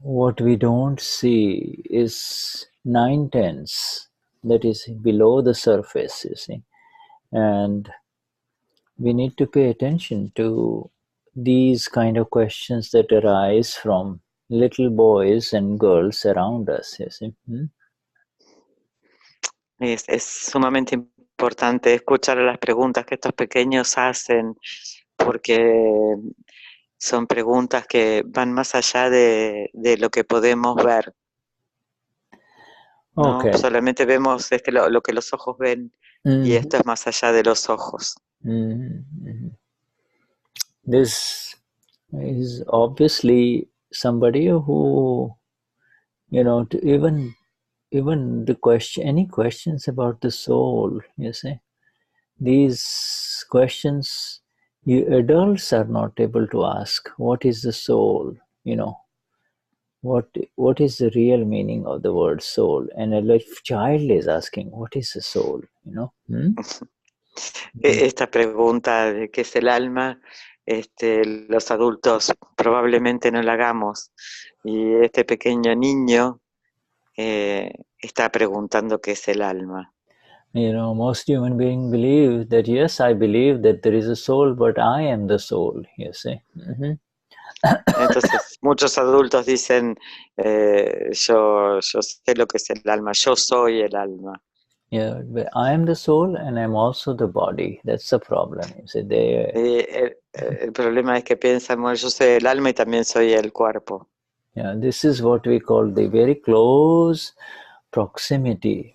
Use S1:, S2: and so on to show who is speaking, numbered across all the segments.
S1: what we don't see is 9/10 that is below the surface, you see. And we need to pay attention to these kind of questions that arise from little boys and girls around us, you see.
S2: Es sumamente importante escuchar las preguntas que estos pequeños hacen, porque son preguntas que van más allá de lo que podemos ver. ¿No?
S1: Okay.
S2: Solamente vemos lo que los ojos ven, y esto es más allá de los ojos.
S1: This is obviously somebody who, even the any questions about the soul, you see, these questions adults are not able to ask. What is the soul? What is the real meaning of the word soul? And a child is asking, what is the soul?
S2: Esta pregunta de qué es el alma, los adultos probablemente no la hagamos, y este pequeño niño está preguntando qué es el alma.
S1: Most human beings believe that, yes, I believe that there is a soul, but I am the soul, you see.
S2: Entonces, muchos adultos dicen, yo sé lo que es el alma, yo soy el alma.
S1: Yeah, but I am the soul and I'm also the body. That's the problem. You see,
S2: el problema es que piensan, bueno, yo soy el alma y también soy el cuerpo.
S1: Yeah, this is what we call the very close proximity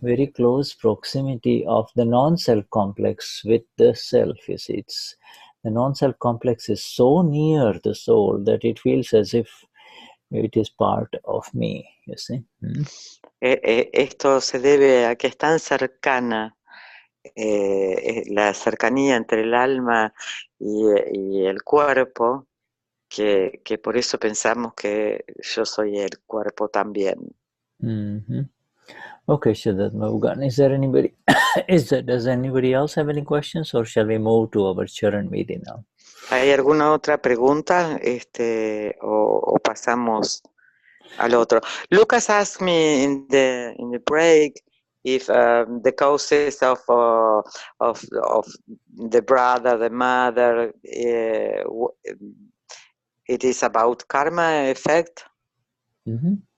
S1: of the non-self complex with the self. You see, the non-self complex is so near the soul that it feels as if it is part of me, you see.
S2: Esto se debe a que es tan cercana la cercanía entre el alma y el cuerpo, que por eso pensamos que yo soy el cuerpo también.
S1: Okay, Shuddhatma, is there anybody? Does anybody else have any questions, or shall we move to our Charan Vidhi now?
S2: ¿Hay alguna otra pregunta, o pasamos al otro? Lucas asked me in the break if the causes of the brother, the mother, it is about karma effect.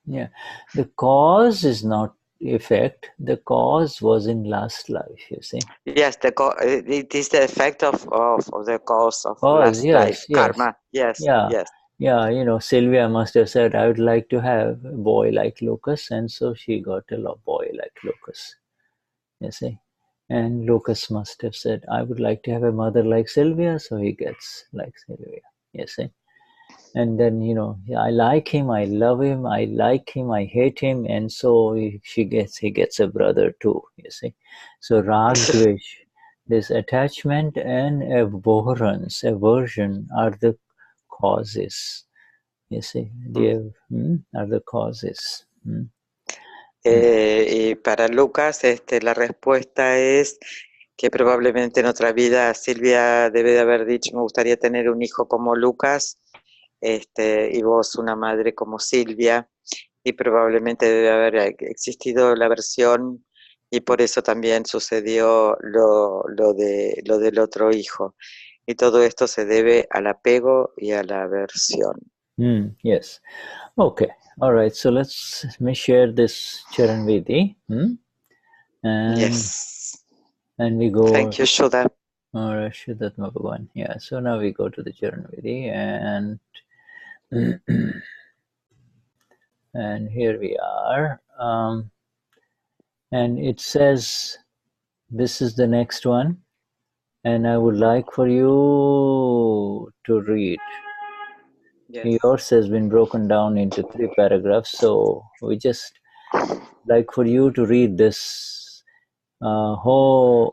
S1: Yeah, the cause is not effect. The cause was in last life, you see.
S2: Yes, it is the effect of the cause of last life, karma. Yes, yes.
S1: Yeah, Sylvia must have said, I would like to have a boy like Lucas, and so she got a boy like Lucas, you see. And Lucas must have said, I would like to have a mother like Sylvia, so he gets like Sylvia, you see. And then, I like him, I love him, I like him, I hate him, and so he gets a brother too, you see. So Rag Dvesh, this attachment and aversion are the causes, you see. Are the causes.
S2: Y para Lucas, la respuesta es que probablemente en otra vida Silvia debe de haber dicho, me gustaría tener un hijo como Lucas, y vos una madre como Silvia, y probablemente debe haber existido la aversión, y por eso también sucedió lo del otro hijo. Y todo esto se debe al apego y a la aversión.
S1: Yes. Okay. All right. So let me share this Charan Vidhi. And,
S2: yes.
S1: And we go.
S2: Thank you, Shuddha.
S1: All right, Vishuddhatma Bhagavan. Yeah. So now we go to the Charan Vidhi, and and here we are. And it says, this is the next one, and I would like for you to read. Yes. Yours has been broken down into 3 paragraphs, so we just like for you to read this the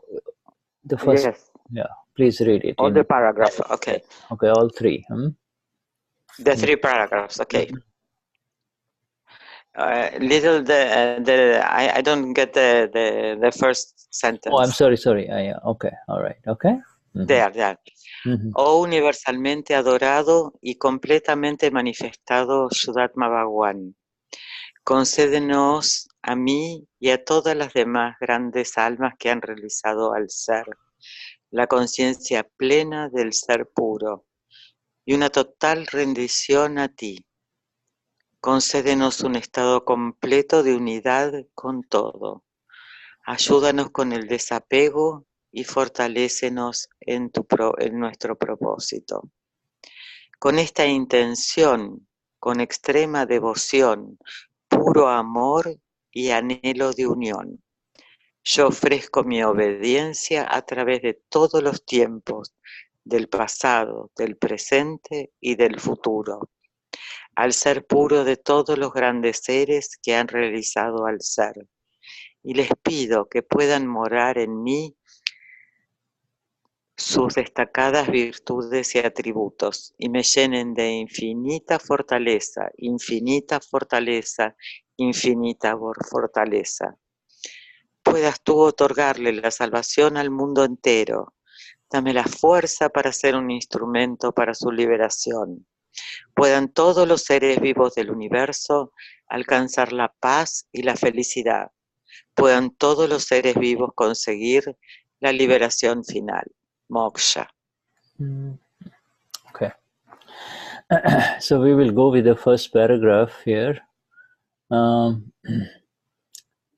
S1: first.
S2: Yes.
S1: Yeah, please read it.
S2: All the paragraphs, okay.
S1: Okay, all 3.
S2: The 3 paragraphs, okay. I don't get the first sentence.
S1: Oh, I'm sorry. Yeah, okay, all right, okay.
S2: Oh universalmente adorado y completamente manifestado Shuddhatma Bhagwan, concédenos a mí y a todas las demás grandes almas que han realizado al ser la conciencia plena del ser puro y una total rendición a ti. Concédenos un estado completo de unidad con todo. Ayúdanos con el desapego y fortalécenos en nuestro propósito. Con esta intención, con extrema devoción, puro amor y anhelo de unión, yo ofrezco mi obediencia a través de todos los tiempos, del pasado, del presente y del futuro, al ser puro de todos los grandes seres que han realizado al ser. Y les pido que puedan morar en mí sus destacadas virtudes y atributos, y me llenen de infinita fortaleza, infinita fortaleza, infinita fortaleza. Puedas tú otorgarle la salvación al mundo entero. Dame la fuerza para ser un instrumento para su liberación. Puedan todos los seres vivos del universo alcanzar la paz y la felicidad. Puedan todos los seres vivos conseguir la liberación final, moksha.
S1: Okay. So we will go with the first paragraph here.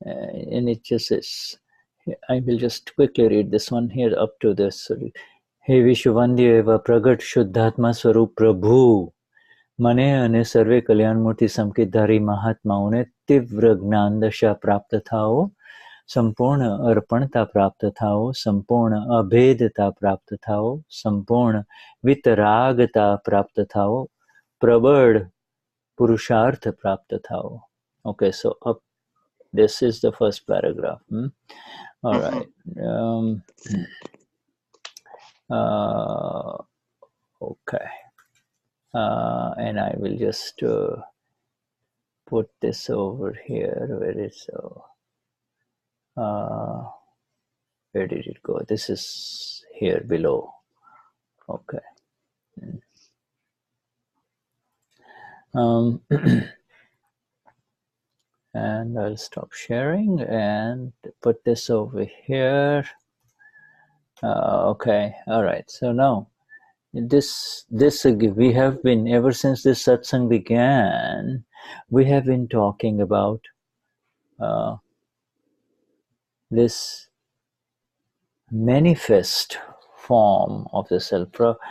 S1: And it just says, I will just quickly read this one here up to this. He Vishuvandya eva pragat Shuddhatma Swarup Prabhu मने अने सर्वे कल्याण मूर्ति संकेत धारी महात्माओं ने तीव्र ज्ञान दशा प्राप्त थाओ, संपूर्ण अर्पणता प्राप्त थाओ, संपूर्ण अभेदता प्राप्त थाओ, संपूर्ण वितरागता प्राप्त थाओ, प्रबल पुरुषार्थ प्राप्त थाओ. Okay, so up, this is the first paragraph. All right. Okay. And I will just put this over here. Where is where did it go? This is here below. Okay. And I'll stop sharing and put this over here. Okay. All right. So now this we have been, ever since this satsang began, we have been talking about this manifest form of the self, Pragat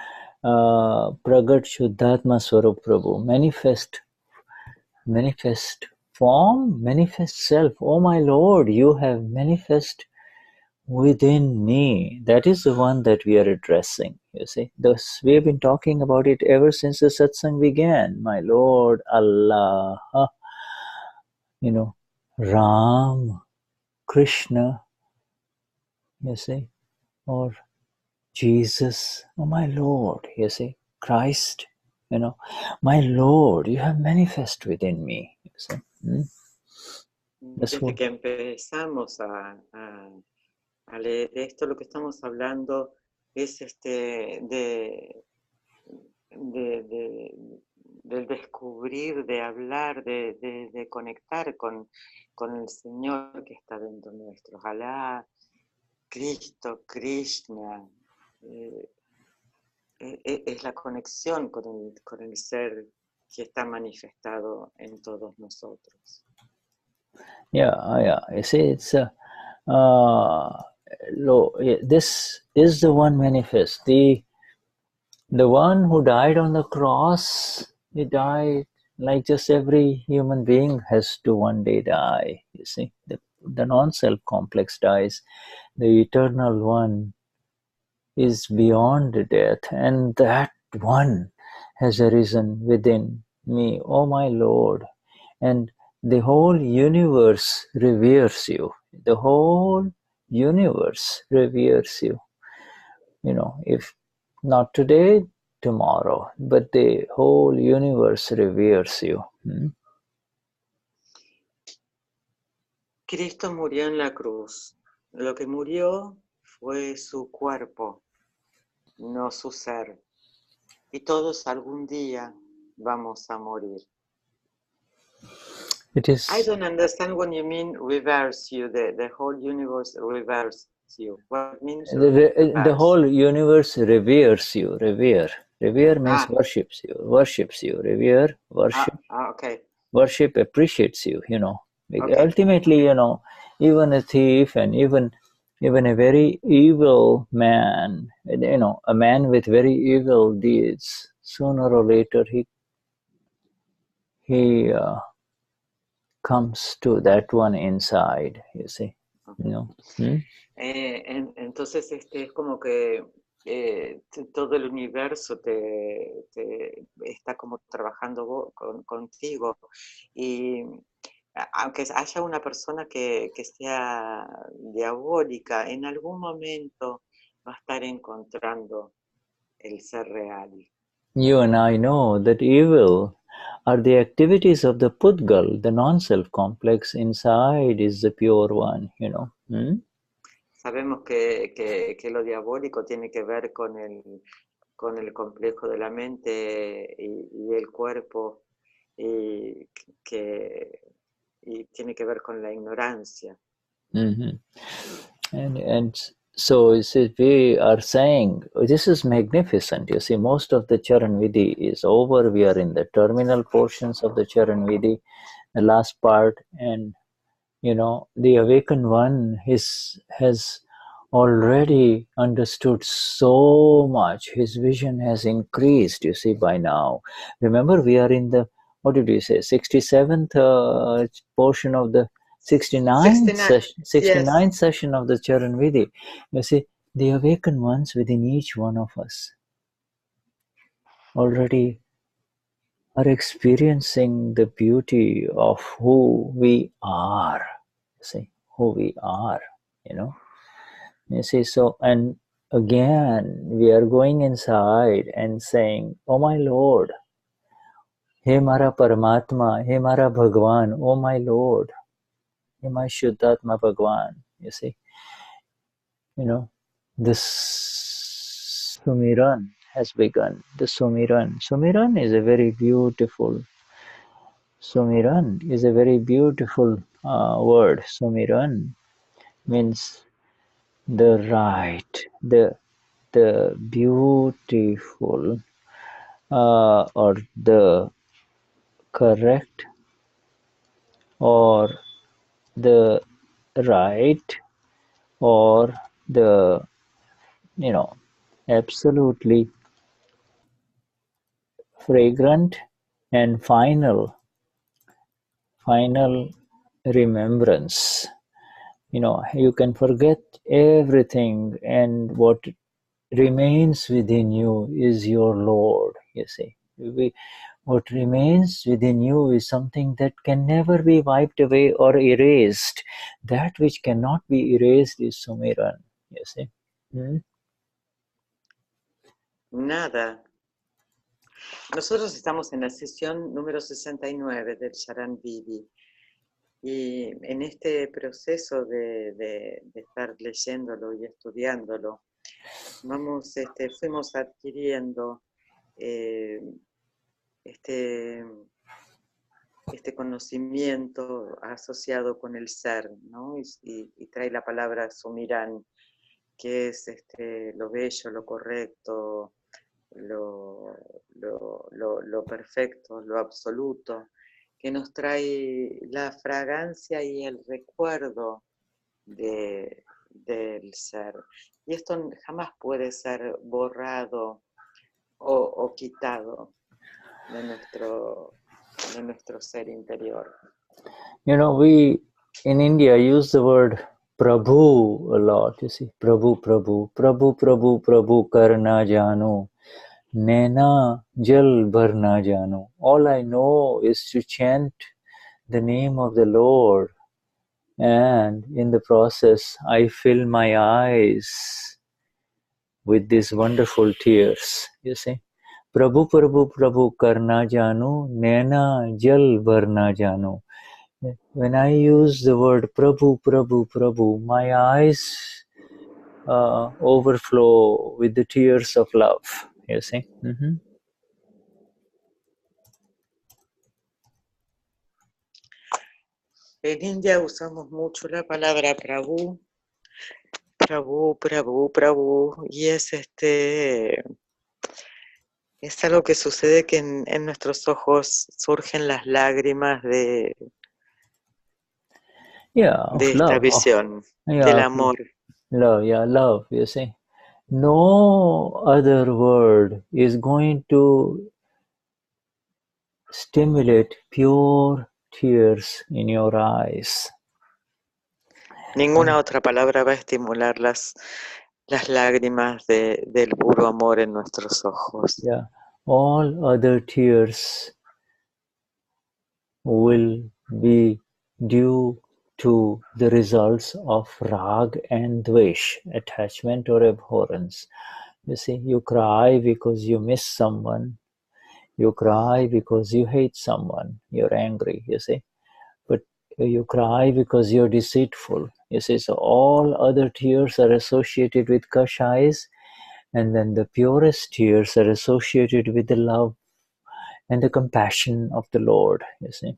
S1: Shuddhatma Swarup Prabhu, manifest form, manifest self. Oh my Lord, you have manifest within me. That is the one that we are addressing, you see. We have been talking about it ever since the satsang began. My Lord, Allah, Ram, Krishna, you see, or Jesus, oh my Lord, you see, Christ, my Lord, you have manifest within me, you see.
S2: Desde que empezamos a leer esto, lo que estamos hablando es del descubrir, de hablar, de conectar con el Señor que está dentro nuestro. Alá, Cristo, Krishna, es la conexión con el ser que está manifestado en todos nosotros.
S1: Yeah. You see, it's this is the one manifest. The one who died on the cross, he died like just every human being has to one day die. You see, the non-self complex dies. The eternal one is beyond death, and that one has arisen within me. Oh my Lord, and the whole universe reveres you. The whole universe reveres you. If not today, tomorrow, but the whole universe reveres you.
S2: Cristo murió en la cruz. Lo que murió fue su cuerpo. no su ser. Y todos algún día vamos a morir.
S1: It is.
S2: I don't understand what you mean reverse you, the whole universe reverse you. What means
S1: The whole universe reveres you. Revere means worships you. Revere, worship.
S2: Okay.
S1: Worship appreciates you, you know.
S2: Okay.
S1: Ultimately, you know, even a thief and even a very evil man, you know, a man with very evil deeds, sooner or later he comes to that one inside, you see, you know.
S2: Entonces es como que todo el universo te está como trabajando contigo, y aunque haya una persona que sea diabólica, en algún momento va a estar encontrando el ser real.
S1: You and I know that evil are the activities of the Pudgal, the non-self complex. Inside is the pure one, you know.
S2: Sabemos que lo diabólico tiene que ver con el complejo de la mente y el cuerpo, y tiene que ver con la ignorancia.
S1: And so we are saying, this is magnificent. You see, most of the Charan Vidhi is over. We are in the terminal portions of the Charan Vidhi, the last part. And, you know, the awakened one has already understood so much. His vision has increased, you see, by now. Remember, we are in the, what did you say, 67th portion of the 69th session of the Charan Vidhi. You see, the awakened ones within each one of us already are experiencing the beauty of who we are. See, who we are, you know. You see, so, and again, we are going inside and saying, oh my Lord, He Mara Paramatma, He Mara Bhagwan, oh my Lord, He my Shuddhatma Bhagwan, you see. You know, this Sumiran has begun. The Sumiran. Sumiran is a very beautiful, Sumiran is a very beautiful word. Sumiran means the right, the beautiful, or the correct, or the right, or the, you know, absolutely fragrant and final remembrance. You know, you can forget everything, and what remains within you is your Lord, you see. What remains within you is something that can never be wiped away or erased. That which cannot be erased is Sumiran, you see.
S2: Nada. Nosotros estamos en la sesión número 69 del Charan Vidhi, y en este proceso de estar leyéndolo y estudiándolo, fuimos adquiriendo este conocimiento asociado con el ser, ¿no? Y trae la palabra Sumirán, que es lo bello, lo correcto, lo perfecto, lo absoluto, que nos trae la fragancia y el recuerdo del ser. Y esto jamás puede ser borrado o quitado de nuestro ser interior.
S1: You know, we in India use the word Prabhu a lot, you see. Prabhu, Prabhu, Prabhu, Prabhu, Prabhu, Karna Jano, Nena Jal Bharna Jano. All I know is to chant the name of the Lord, and in the process I fill my eyes with these wonderful tears, you see. Prabhu, Prabhu, Prabhu, Karna Jano, Nena Jal Bharna Jano. When I use the word Prabhu, Prabhu, Prabhu, my eyes overflow with the tears of love, you see.
S2: En India usamos mucho la palabra Prabhu, Prabhu, Prabhu, Prabhu, y es algo que sucede que en nuestros ojos surgen las lágrimas de
S1: Of
S2: esta
S1: love,
S2: visión, del
S1: yeah, of
S2: amor.
S1: love, you see. No other word is going to stimulate pure tears in your eyes.
S2: Ninguna otra palabra va a estimular las lágrimas del puro amor en nuestros ojos.
S1: Yeah, all other tears will be due to the results of rag and dvesh, attachment or abhorrence. You see, you cry because you miss someone, you cry because you hate someone, you're angry, you see, but you cry because you're deceitful, you see. So all other tears are associated with kashais, and then the purest tears are associated with the love and the compassion of the Lord, you see.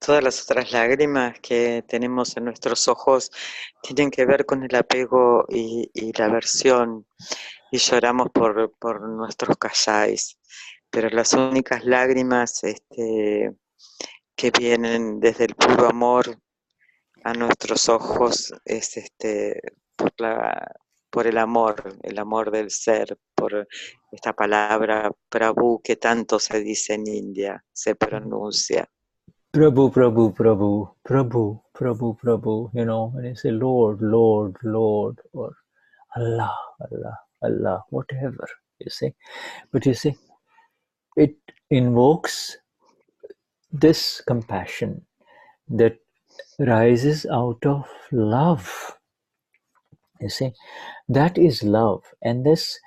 S2: Todas las otras lágrimas que tenemos en nuestros ojos tienen que ver con el apego y la aversión, y lloramos por nuestros kashais, pero las únicas lágrimas que vienen desde el puro amor a nuestros ojos es por el amor del ser, por esta palabra Prabhu que tanto se dice en India, se pronuncia.
S1: Prabhu, Prabhu, Prabhu, Prabhu, Prabhu, Prabhu, you know, and you say Lord, Lord, Lord, or Allah, Allah, Allah, whatever, you see. But you see, it invokes this compassion that rises out of love. You see, that is love. And this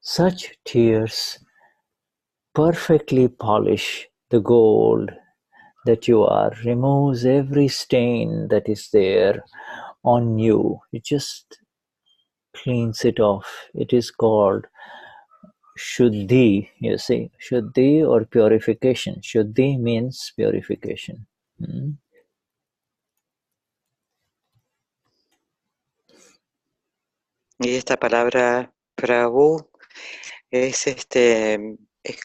S1: such tears perfectly polish the gold that you are, removes every stain that is there on you. It just cleans it off. It is called Shuddhi, you see. Shuddhi or purification. Shuddhi means purification.
S2: Y esta palabra Prabhu es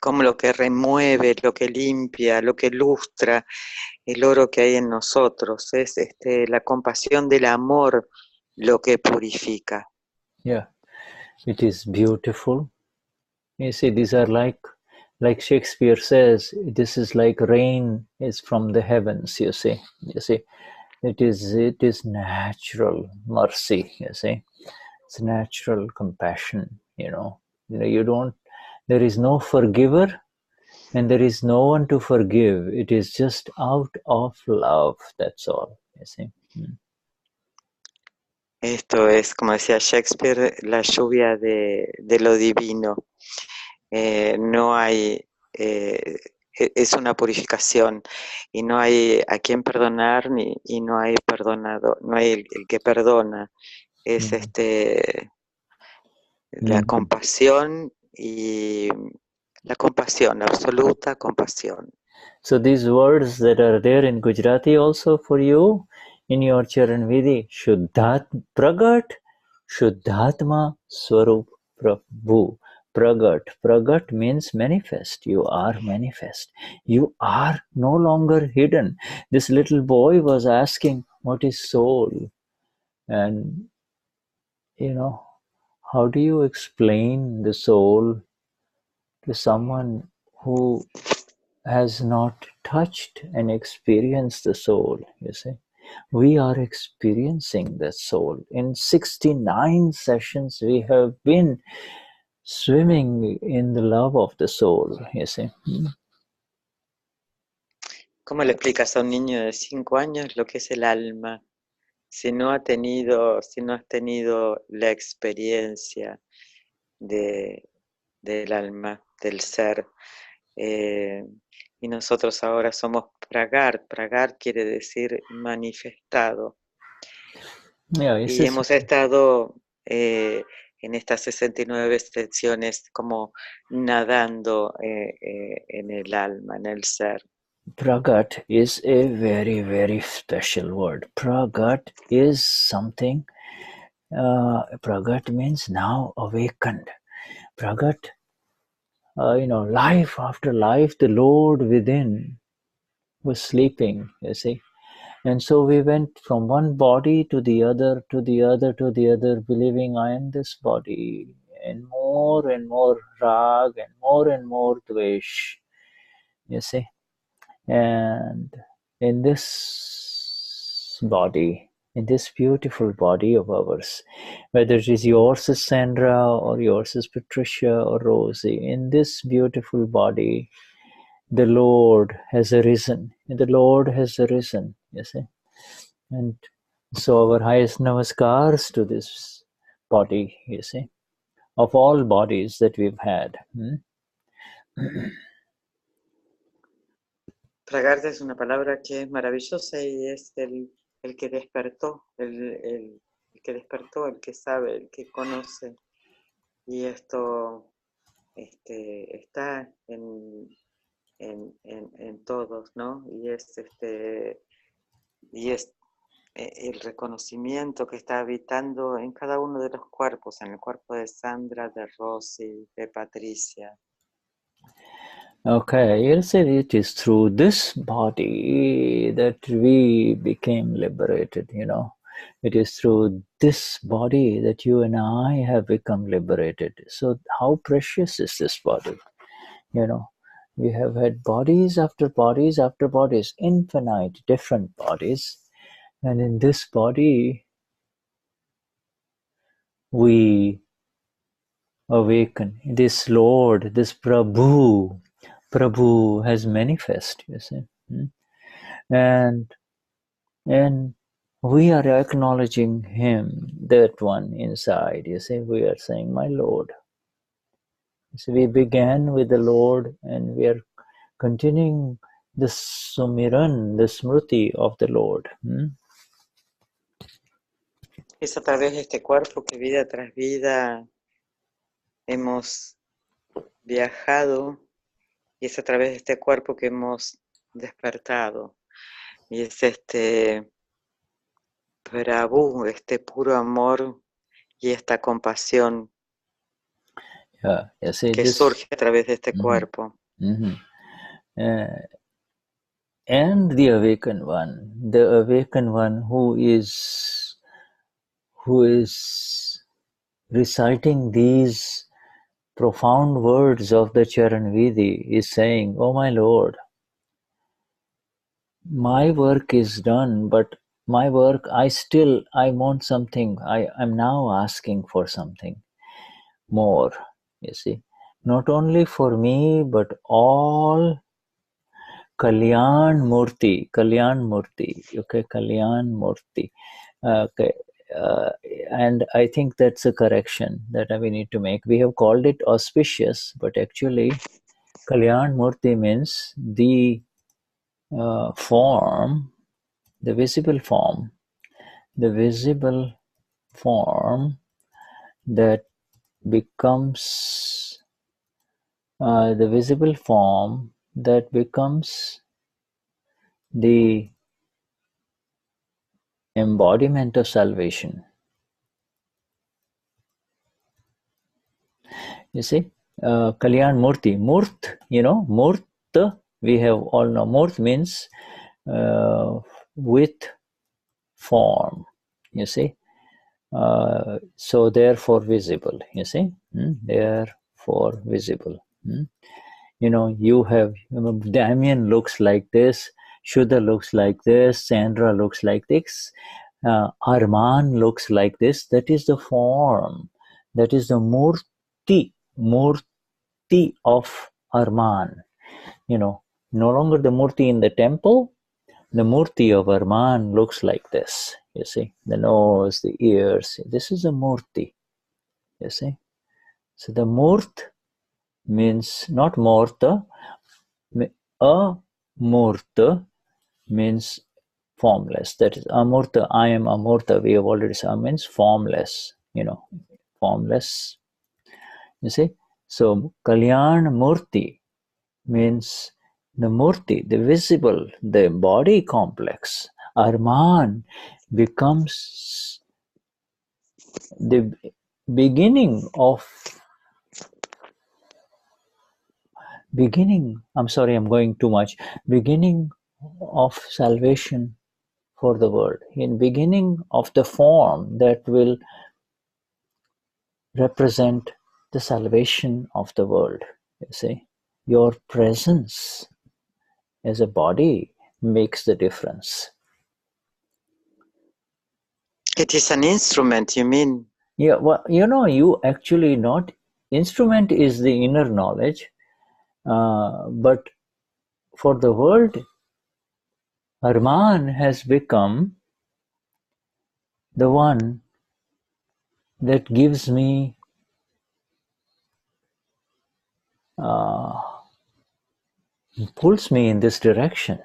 S2: como lo que remueve, lo que limpia, lo que lustra el oro que hay en nosotros. Es la compasión del amor lo que purifica.
S1: Yeah, it is beautiful. You see, these are like Shakespeare says, this is like rain is from the heavens, you see. You see, it is natural mercy, you see. It's natural compassion, you know. You don't, there is no forgiver and there is no one to forgive. It is just out of love, that's all, you see.
S2: Esto es, como decía Shakespeare, la lluvia de lo divino. No hay, es una purificación y no hay a quien perdonar y no hay perdonado, no hay el que perdona. Es la compasión y la compasión, absoluta compasión.
S1: So these words that are there in Gujarati also for you in your Charan Vidhi, Shuddhatma Swarup Prabhu. Pragat means manifest. You are manifest. You are no longer hidden. This little boy was asking, what is soul? And, you know, how do you explain the soul to someone who has not touched and experienced the soul, you see? We are experiencing the soul. In 69 sessions, we have been swimming in the love of the soul, you see.
S2: ¿Cómo le explicas a un niño de 5 años lo que es el alma? Si no has tenido la experiencia del alma, del ser. Y nosotros ahora somos pragar. Pragar quiere decir manifestado.
S1: Yeah,
S2: Y hemos estado en estas 69 sesiones como nadando en el alma, en el ser.
S1: Pragat is a very, very special word. Pragat is something, Pragat means now awakened. Pragat, life after life, the Lord within was sleeping, you see. And so we went from one body to the other, to the other, to the other, believing I am this body, and more rag, and more dvesh, you see. And in this body, in this beautiful body of ours, whether it is yours is Sandra or yours is Patricia or Rosie, in this beautiful body, the Lord has arisen. The Lord has arisen, you see. And so our highest namaskars to this body, you see, of all bodies that we've had.
S2: Tragarse es una palabra que es maravillosa y es el que despertó, el que despertó, el que sabe, el que conoce. Y esto está en todos, ¿no? Y es el reconocimiento que está habitando en cada uno de los cuerpos, en el cuerpo de Sandra, de Rosy, de Patricia.
S1: Okay, you'll say it is through this body that we became liberated, you know. It is through this body that you and I have become liberated. So how precious is this body? You know, we have had bodies after bodies after bodies, infinite different bodies. And in this body, we awaken. This Lord, this Prabhu has manifest, you see. And we are acknowledging him, that one inside, you see. We are saying, my Lord. So we began with the Lord and we are continuing the sumiran, the smriti of the Lord.
S2: Es a través de este cuerpo que vida tras vida hemos viajado y es a través de este cuerpo que hemos despertado. Y es este Prabhu, este puro amor y esta compasión que surge a través de este cuerpo.
S1: And the awakened one who is reciting these profound words of the Charan Vidhi is saying, oh my Lord, my work is done, but my work, I want something. I'm now asking for something more, you see. Not only for me, but all Kalyan Murti, okay, Kalyan Murti. Okay, and I think that's a correction that we need to make. We have called it auspicious, but actually Kalyan Murti means the form, the visible form that becomes the visible form that becomes the embodiment of salvation. You see, Kalyan Murti, Murt, you know, Murt, we have all know. Murt means with form, you see. So therefore visible, you see, therefore visible. You know, Damien looks like this, Shuddha looks like this, Sandra looks like this, Arman looks like this. That is the form, that is the murti of Arman. You know, no longer the murti in the temple. The murti of Arman looks like this, you see, the nose, the ears. This is a murti, you see. So the murt means not morta. A murta means formless. That is amurta. I am amurta. We have already said means formless. Formless. You see. So Kalyan Murti means the Murti, the visible, the body complex. Arman becomes the beginning, I'm sorry, I'm going too much, beginning of salvation for the world, in beginning of the form that will represent the salvation of the world. You see, your presence as a body makes the difference.
S2: It is an instrument, you mean?
S1: Yeah, well, you actually not, instrument is the inner knowledge, but for the world, Arman has become the one that gives me pulls me in this direction.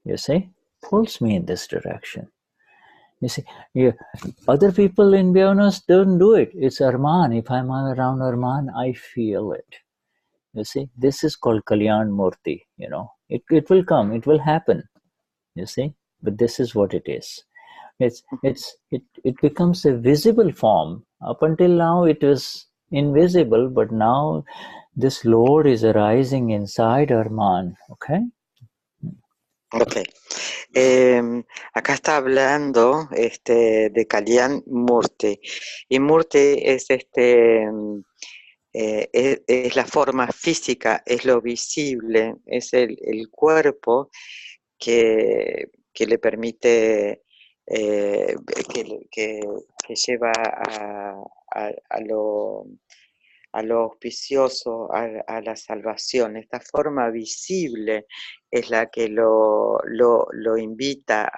S1: You see, pulls me in this direction. You see, other people in Buenos don't do it. It's Arman. If I'm around Arman, I feel it. You see, this is called Kalyan Murti. It will come, it will happen. You see, but this is what it is. It becomes a visible form. Up until now, it was invisible, but now this Lord is arising inside Arman. Okay.
S2: Ok. Acá está hablando de Kalyan Murti. Y Murti es es la forma física, es lo visible, es el cuerpo que le permite, que lleva a lo auspicioso, a la salvación. Esta forma visible es la que lo invita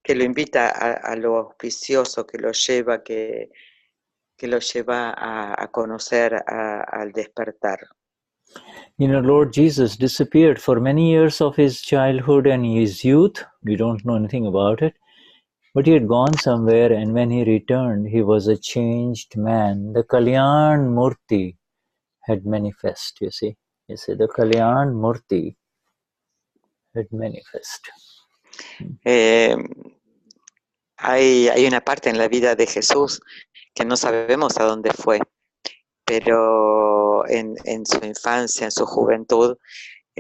S2: que lo invita a lo auspicioso, que lo lleva, a conocer al despertar.
S1: Lord Jesus disappeared for many years of his childhood and his youth. We don't know anything about it. But he had gone somewhere, and when he returned, he was a changed man. The Kalyan Murti had manifest, you see. The Kalyan Murti had manifest.
S2: Hay una parte en la vida de Jesús que no sabemos a dónde fue, pero en su infancia, en su juventud,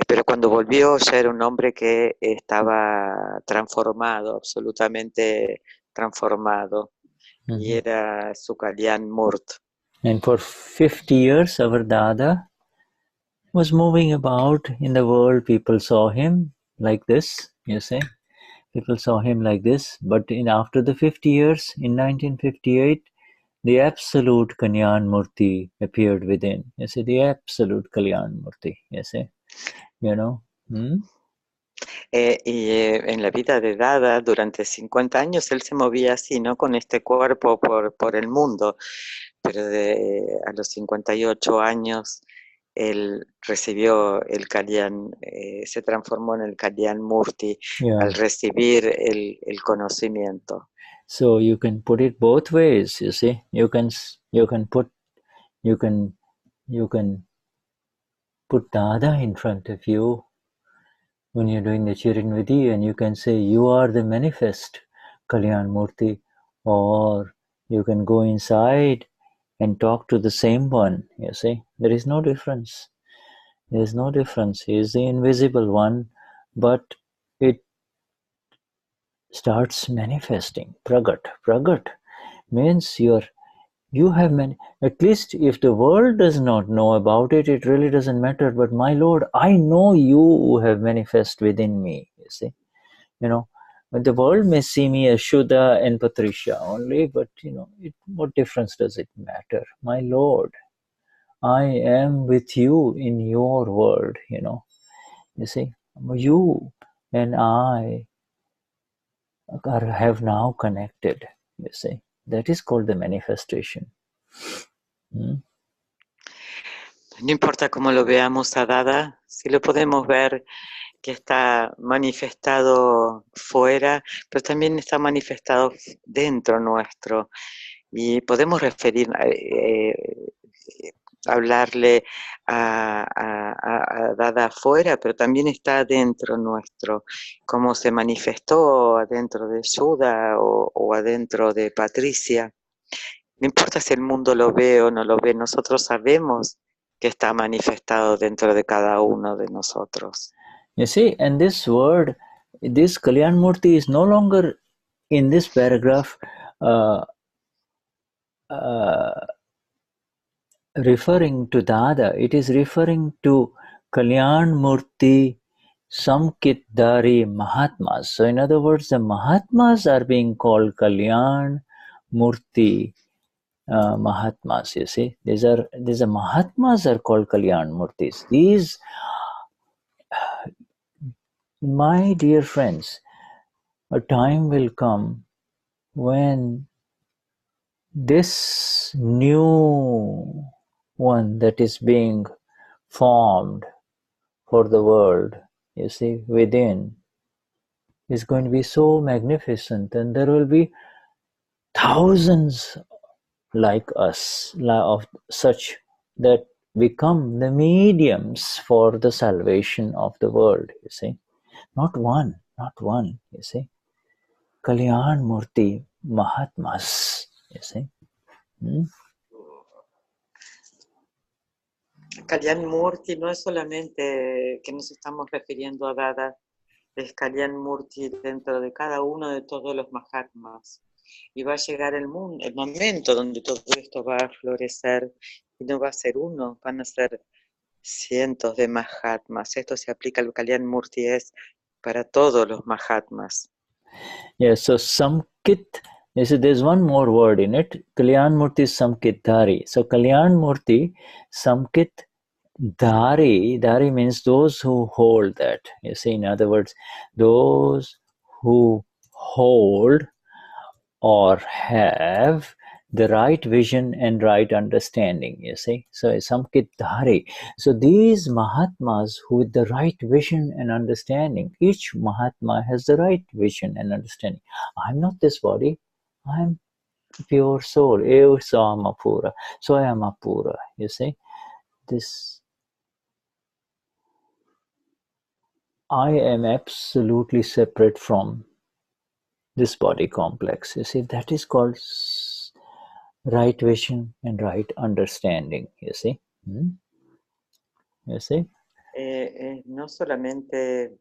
S2: pero cuando volvió ya era un hombre que estaba transformado, absolutamente transformado, y era su Kalyan Murt.
S1: And for 50 years, our Dada was moving about in the world. People saw him like this, you see. People saw him like this, but after the 50 years, in 1958, the absolute Kalyan Murti appeared within. You see, the absolute Kalyan Murti, you see,
S2: Y en la vida de Dada, durante 50 años, él se movía así, ¿no? Con este cuerpo por el mundo, pero a los 58 años, él recibió el Kalyan, se transformó en el Kalyan Murti, al recibir el conocimiento.
S1: So you can put it both ways, you see. You can put Dada in front of you when you're doing the Charan Vidhi, and you can say, you are the manifest Kalyan Murti, or you can go inside and talk to the same one, you see. There is no difference. There is no difference. He is the invisible one, but it starts manifesting. Pragat means you have many, at least if the world does not know about it, it really doesn't matter. But my Lord, I know you have manifest within me, you see. But the world may see me as Shuddha and Patricia only, but what difference does it matter? My Lord, I am with you in your world, you see. You and I have now connected, you see. That is called the manifestation.
S2: No importa cómo lo veamos a Dada, si lo podemos ver que está manifestado fuera, pero también está manifestado dentro nuestro. Y podemos hablarle a Dada afuera, pero también está adentro nuestro, como se manifestó adentro de Shuddha o adentro de Patricia. No importa si el mundo lo ve o no lo ve, nosotros sabemos que está manifestado dentro de cada uno de nosotros.
S1: You see, and this word, this Kalyan Murti is no longer in this paragraph referring to Dada. It is referring to Kalyan Murti Samkitdari Mahatmas. So in other words, the Mahatmas are being called Kalyan Murti Mahatmas. You see, these are Mahatmas are called Kalyan Murtis. These, my dear friends, a time will come when this new one that is being formed for the world, you see, within, is going to be so magnificent, and there will be thousands like us, of such, that become the mediums for the salvation of the world, you see. Not one, you see. Kalyan Murti Mahatmas, you see.
S2: Kalyan Murti no es solamente que nos estamos refiriendo a Dada, es Kalyan Murti dentro de cada uno de todos los Mahatmas. Y va a llegar el momento donde todo esto va a florecer y no va a ser uno, van a ser cientos de Mahatmas. Esto se aplica al Kalyan Murti, es para todos los Mahatmas.
S1: Yes, so Samkit, you see, there's one more word in it. Kalyan Murti Samkit Dhari. So Kalyan Murti Samkit Dhari. Dhari means those who hold that. You see, in other words, those who hold or have the right vision and right understanding, you see. So Samkit Dhari. So these Mahatmas who with the right vision and understanding, each Mahatma has the right vision and understanding. I'm not this body, I'm pure soul. Eo Samapura. So I am Apura, you see. This, I am absolutely separate from this body complex. You see, that is called right vision and right understanding, you see. You see?
S2: No solamente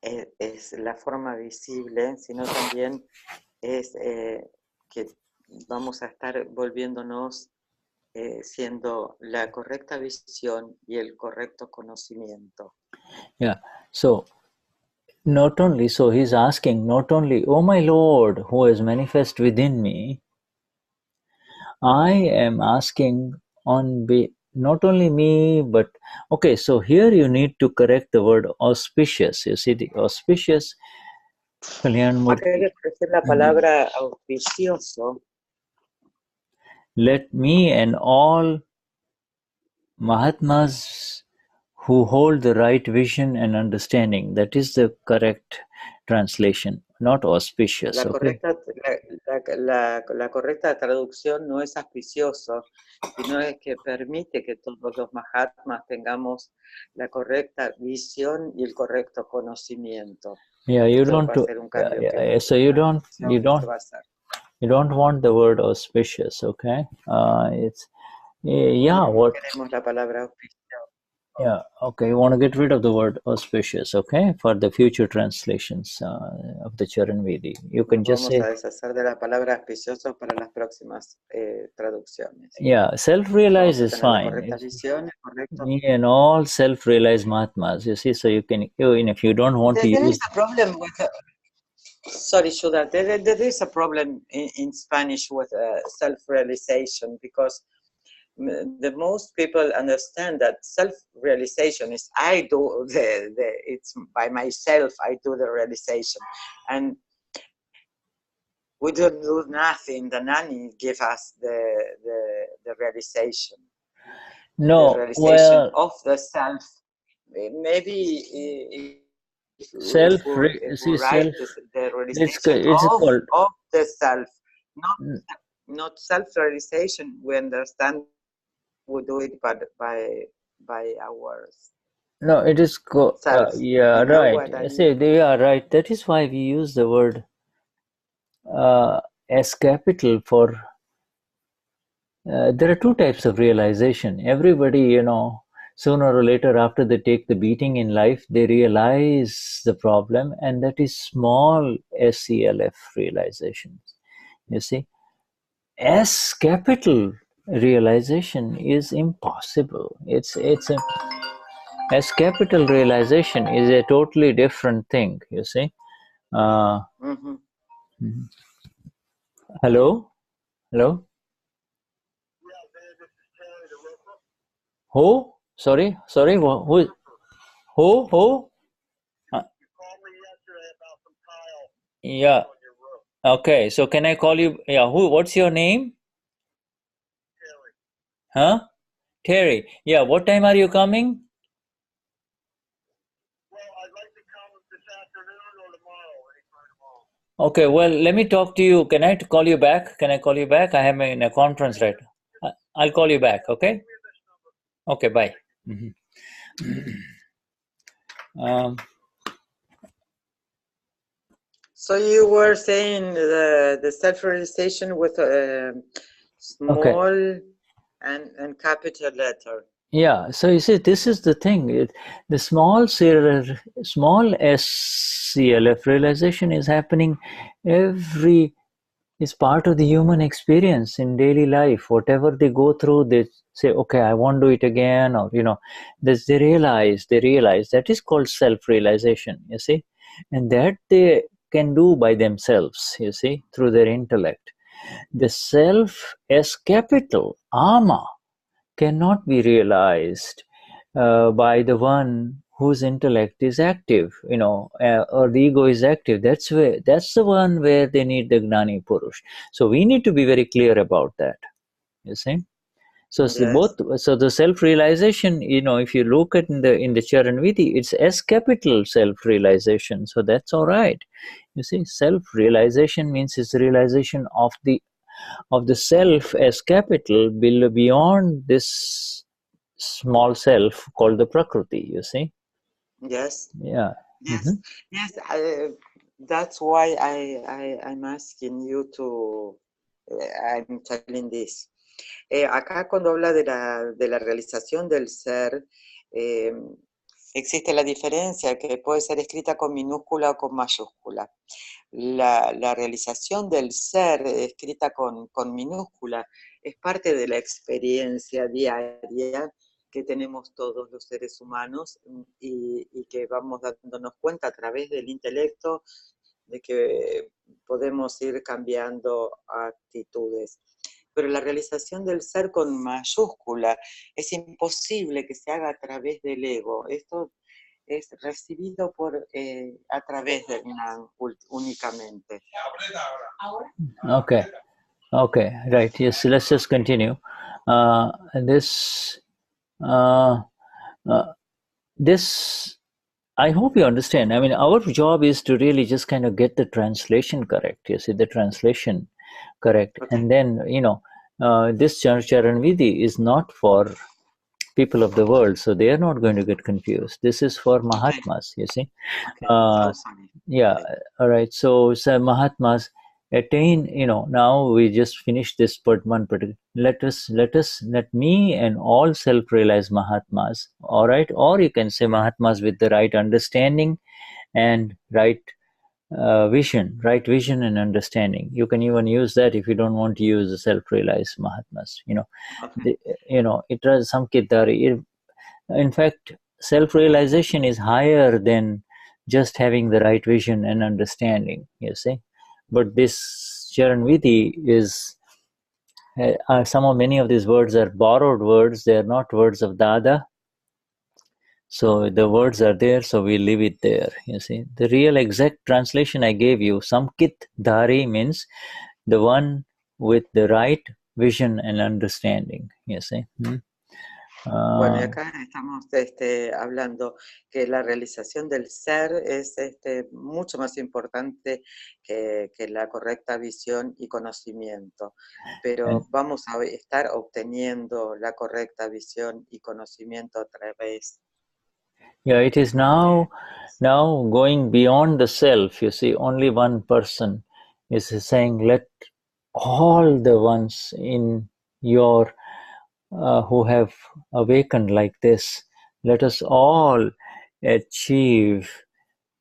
S2: es la forma visible, sino también es que vamos a estar volviéndonos siendo la correcta visión y el correcto conocimiento.
S1: Yeah, so not only, so he's asking not only, oh my Lord, who is manifest within me, I am asking on not only me, but okay, so here you need to correct the word auspicious. You see, the auspicious Kalyan
S2: Acá hay
S1: Murti.
S2: que decir la palabra auspicioso.
S1: Let me and all Mahatmas who hold the right vision and understanding. That is the correct translation, not auspicious.
S2: La
S1: Okay.
S2: correcta traducción no es auspicioso, sino es que permite que todos los Mahatmas tengamos la correcta visión y el correcto conocimiento.
S1: Yeah, you
S2: Esto
S1: don't.
S2: va a ser un cambio
S1: So you don't want the word auspicious. Okay. It's yeah. What?
S2: Queremos la palabra auspicioso.
S1: Yeah. Okay. You want to get rid of the word auspicious. Okay, for the future translations of the Charan Vidhi. You can just
S2: Vamos
S1: say.
S2: a deshacer de la palabra auspicioso para las próximas traducciones.
S1: Yeah, self-realize
S2: Vamos a
S1: is
S2: tener la
S1: fine.
S2: correcta visión, el correcto.
S1: Me and all self-realized Mahatmas. You see, so you can, if you don't want to
S2: There
S1: use.
S2: is a problem with. Sorry, Shuddha. There is a problem in Spanish with self-realization, because the most people understand that self-realization is I do it's by myself, I do the realization, and we don't do nothing. The Gnani give us the realization.
S1: No,
S2: The realization
S1: well,
S2: of the self. maybe if
S1: Self,
S2: if we
S1: see,
S2: write
S1: self,
S2: the
S1: it's,
S2: realization
S1: it's called,
S2: of the self, not self-realization, we understand we do it by ours.
S1: no, it is,
S2: Self.
S1: yeah,
S2: You know
S1: right.
S2: what I
S1: See,
S2: mean?
S1: they are right. That is why we use the word S capital for, there are two types of realization. Everybody, sooner or later after they take the beating in life, they realize the problem, and that is small SCLF realizations. You see, S capital realization is impossible. It's a S capital realization is a totally different thing. You see. Uh,
S2: Mhm.
S1: Hello, hello. Who? Sorry, sorry. Who? Who? Who? Uh, yeah. Okay. So can I call you? Yeah. Who? What's your name? Huh? Terry. Yeah. What time are you coming? Okay. Well, let me talk to you. Can I call you back? Can I call you back? I am in a conference right now. I'll call you back. Okay. Okay. Bye. Mhm. Um,
S2: So you were saying the self-realization with
S1: okay.
S2: small and capital letter.
S1: Yeah, so you see, this is the thing. The small SCLF realization is happening every, is part of the human experience in daily life. Whatever they go through, they say, okay, I won't do it again, or they realize that is called self-realization. You see, and that they can do by themselves. You see, through their intellect. The self as capital, ama, cannot be realized by the one whose intellect is active, or the ego is active. That's the one where they need the Gnani Purush. So we need to be very clear about that. You see. So
S2: Yes.
S1: the self-realization, if you look at in the Charan Vidhi, it's S capital self-realization. So that's all right. You see, self-realization means it's realization of the self as capital beyond this small self called the Prakriti, you see?
S2: Yes.
S1: Yeah.
S2: Yes.
S1: Hmm.
S2: Yes. That's why I'm asking you to. I'm telling this. Acá cuando habla de la realización del ser, eh, existe la diferencia que puede ser escrita con minúscula o con mayúscula. La realización del ser escrita con minúscula es parte de la experiencia diaria que tenemos todos los seres humanos y que vamos dándonos cuenta a través del intelecto de que podemos ir cambiando actitudes. Pero la realización del ser con mayúscula es imposible que se haga a través del ego. Esto es recibido a través del Gnan únicamente.
S1: Okay. Okay. Right. Yes. Let's just continue. Uh, this. Uh, uh, this. I hope you understand. I mean, our job is to really just kind of get the translation correct. You see, the translation correct,
S2: Okay.
S1: and then this Charan Vidhi is not for people of the world, so they are not going to get confused. This is for
S2: Okay.
S1: Mahatmas, you see.
S2: Okay.
S1: Uh,
S2: So sorry.
S1: yeah,
S2: Okay.
S1: all right. So Mahatmas attain. Now we just finished this part one. Let me and all self-realized Mahatmas. All right, or you can say Mahatmas with the right understanding and right vision and understanding. You can even use that if you don't want to use the self-realized Mahatmas.
S2: Okay.
S1: It does some kiddari. In fact, self-realization is higher than just having the right vision and understanding, you see. But this Charan Vidhi is, many of these words are borrowed words. They are not words of Dada. So the words are there, so we leave it there, you see. The real exact translation I gave you, Samkit Dhari, means the one with the right vision and understanding, you see.
S2: Bueno, y acá estamos hablando que la realización del ser es mucho más importante que la correcta visión y conocimiento, pero vamos a estar obteniendo la correcta visión y conocimiento a través.
S1: Yeah, it is now going beyond the self. You see, only one person is saying, let all the ones in your who have awakened like this, let us all achieve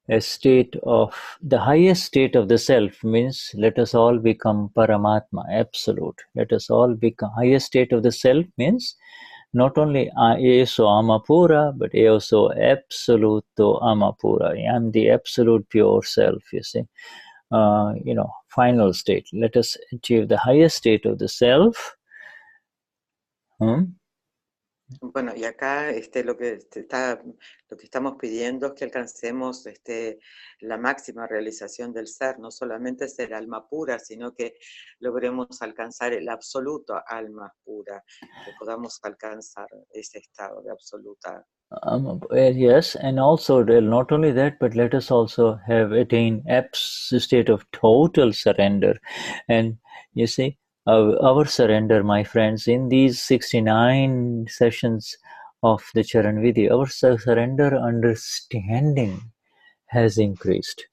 S1: a state of the highest state of the self. Means let us all become Paramatma, absolute. Let us all become highest state of the self. Means not only eso amapura, but also absoluto amapura. I am the absolute pure self, you see. Final state. Let us achieve the highest state of the self.
S2: Bueno, y acá lo que estamos pidiendo es que alcancemos la máxima realización del ser, no solamente ser alma pura, sino que logremos alcanzar el absoluto alma pura, que podamos alcanzar ese estado de absoluta.
S1: Yes, and also not only that, but let us also have attained state of total surrender. And you see, our surrender, my friends, in these 69 sessions of the Charan Vidhi, our surrender understanding has increased.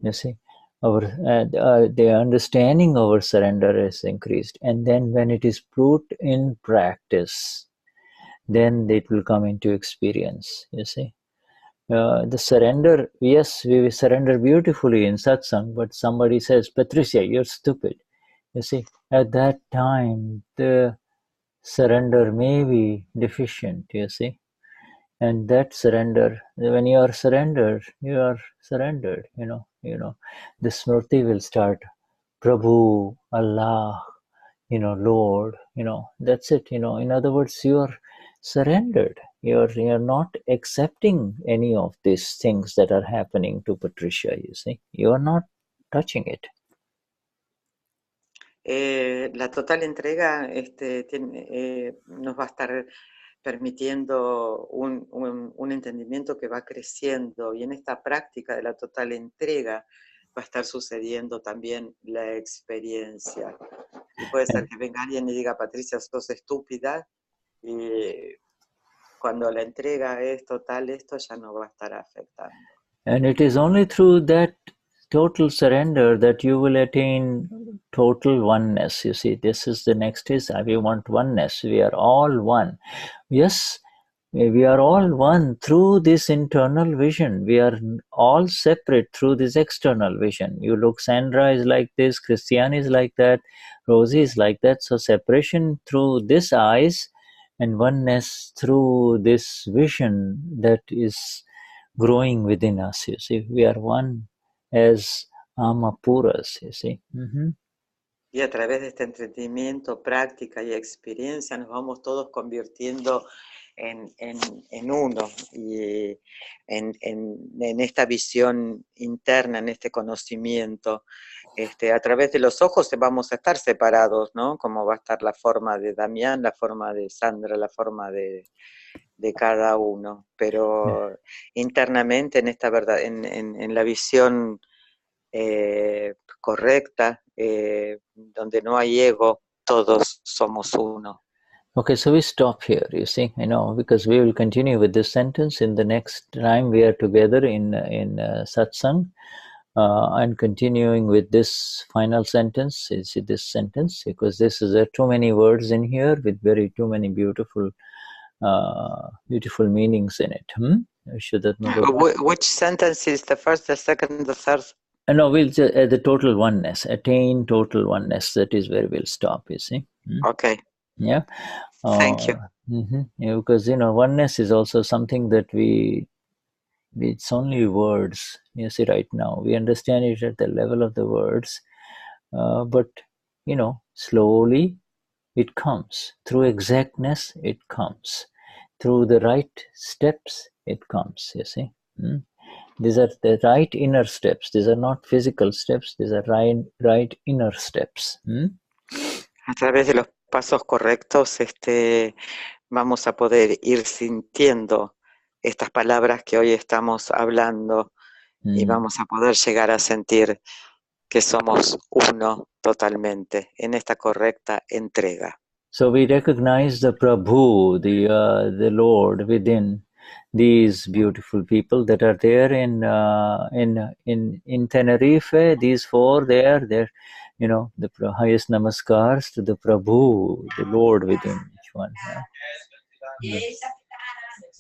S1: You see, our the understanding of our surrender has increased, and then when it is put in practice, then it will come into experience. You see, the surrender, yes, we surrender beautifully in satsang, but somebody says, Patricia, you're stupid. You see, at that time the surrender may be deficient. You see, and that surrender, when you are surrendered, you are surrendered. The smriti will start, Prabhu, Allah, Lord, that's it. In other words, you are surrendered. You're not accepting any of these things that are happening to Patricia. You see, you are not touching it.
S2: La total entrega nos va a estar permitiendo un entendimiento que va creciendo, y en esta práctica de la total entrega va a estar sucediendo también la experiencia. Y puede ser que venga alguien y diga, Patricia, sos estúpida, y cuando la entrega es total, esto ya no va a estar afectando.
S1: And it is only through that total surrender that you will attain total oneness. You see, this is the next is we want oneness. We are all one. Yes, we are all one through this internal vision. We are all separate through this external vision. You look, Sandra is like this, Christiane is like that, Rosie is like that. So separation through this eyes and oneness through this vision that is growing within us. You see, we are one as Amapuras. You see.
S2: Y a través de este entendimiento, práctica y experiencia nos vamos todos convirtiendo en uno, y en esta visión interna, en este conocimiento. A través de los ojos vamos a estar separados, ¿no? Como va a estar la forma de Damien, la forma de Sandra, la forma de cada uno, pero internamente en esta verdad, en la visión correcta, donde no hay ego, todos somos uno.
S1: Okay, so we stop here, you see, because we will continue with this sentence in the next time we are together in satsang, and continuing with this final sentence, you see this sentence, because this is too many words in here with too many beautiful meanings in it.
S2: Shuddhatma, which sentence is the first, the second, the third?
S1: No, we'll just the total oneness, attain total oneness. That is where we'll stop, you see.
S2: Okay.
S1: Yeah.
S2: Thank you.
S1: Yeah, because oneness is also something that it's only words. You see, right now we understand it at the level of the words, but slowly it comes through exactness. It comes through the right steps. It comes. You see. These are the right inner steps. These are not physical steps. These are right inner steps.
S2: A través de los pasos correctos, vamos a poder ir sintiendo estas palabras que hoy estamos hablando y vamos a poder llegar a sentir que somos uno totalmente en esta correcta entrega.
S1: So we recognize the Prabhu, the Lord within these beautiful people that are there in Tenerife. These four, they're the highest namaskars to the Prabhu, the Lord within each one.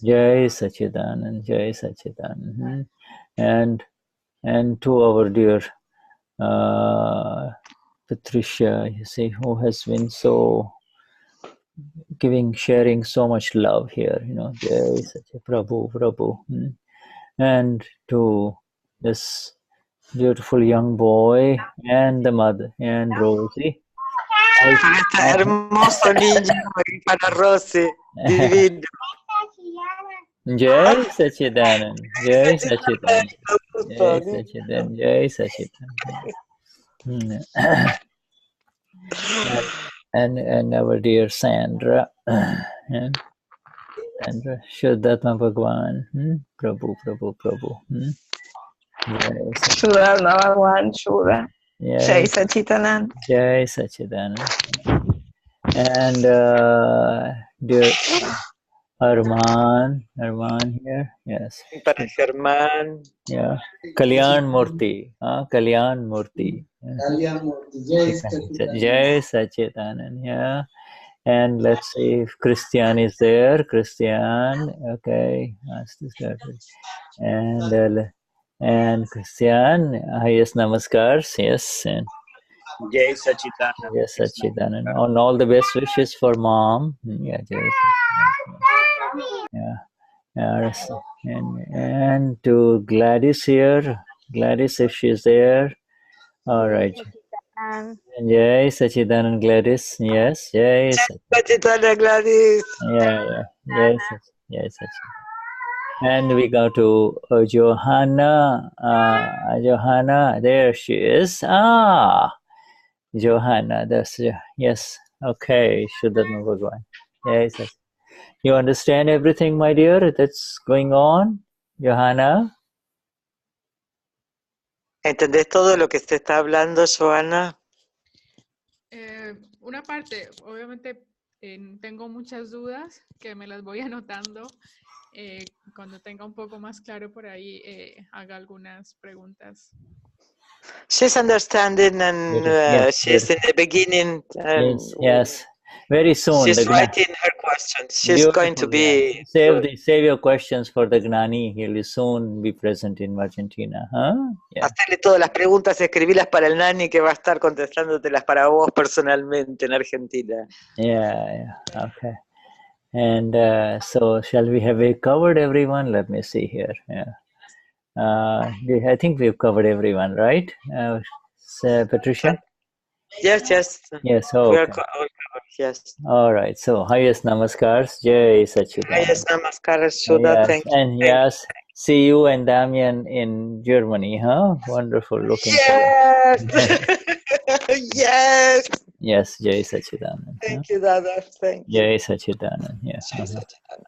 S1: Jai Sachidanand, Jai Sachidanand, and to our dear Patricia, you see, who has been so sharing so much love here, Jai Sachi Prabhu. And to this beautiful young boy and the mother and Rosie.
S2: Este hermoso niño para Rosy, divino.
S1: Jai Sachidanand, Jai Sachidanand, Jai Sachidanand, Jai Sachidanand. And our dear Sandra, and Shuddhatma Bhagwan, Prabhu.
S3: Shuddhatma Bhagwan, Shuddha. Jai Sachidanand.
S1: Jai Sachidanand. And dear Arman here, yes.
S2: Patricia Arman.
S1: Yeah. Kalyan Murthy. Kalyan Murthy. Jai Sachidanand. Yeah. And let's see if Christian is there. Christian, okay. And Christian, highest namaskars, yes. And
S4: Jai Sachidanand.
S1: Yes, Sachidanand. All the best wishes for mom. Yeah, Jai Sachidanand. And to Gladys here. Gladys, if she's there. All right. Jai Sachidanand, Gladys. Yes, Jai
S2: Sachidanand, Gladys.
S1: Yeah. Jai Sachidanand. And we go to Johanna. Johanna, there she is. Johanna, yes. Okay, Shuddhatma Bhagwan. Yes. You understand everything, my dear, that's going on, Johanna?
S2: ¿Entendés todo lo que se está hablando, Johanna?
S5: Una parte, obviamente tengo muchas dudas que me las voy anotando. Cuando tenga un poco más claro por ahí, haga algunas preguntas.
S2: She's understanding and she's in the beginning.
S1: Yes. Very soon.
S2: She's writing her questions. She's going to be...
S1: Save your questions for the Gnani. He will soon be present in Argentina.
S2: Yeah. Hacerle todas las preguntas, escribirlas para el Gnani que va a estar contestándotelas para vos personalmente en Argentina.
S1: Yeah. Okay. And so shall we have covered everyone? Let me see here. Yeah. I think we've covered everyone, right? Patricia?
S2: Yes.
S1: Yes, okay.
S2: We are all covered, yes.
S1: All right, so highest namaskars, Jai Sachidanand.
S2: Highest namaskars, Shuddha,
S1: yes.
S2: Thank you.
S1: And yes, see you and Damien in Germany, huh? Wonderful looking.
S2: Yes! Yes!
S1: Yes, Jai Sachidanand.
S2: Thank you, Dada. Thank you.
S1: Jai Sachidanand, yes.
S2: Jai Sachidanand.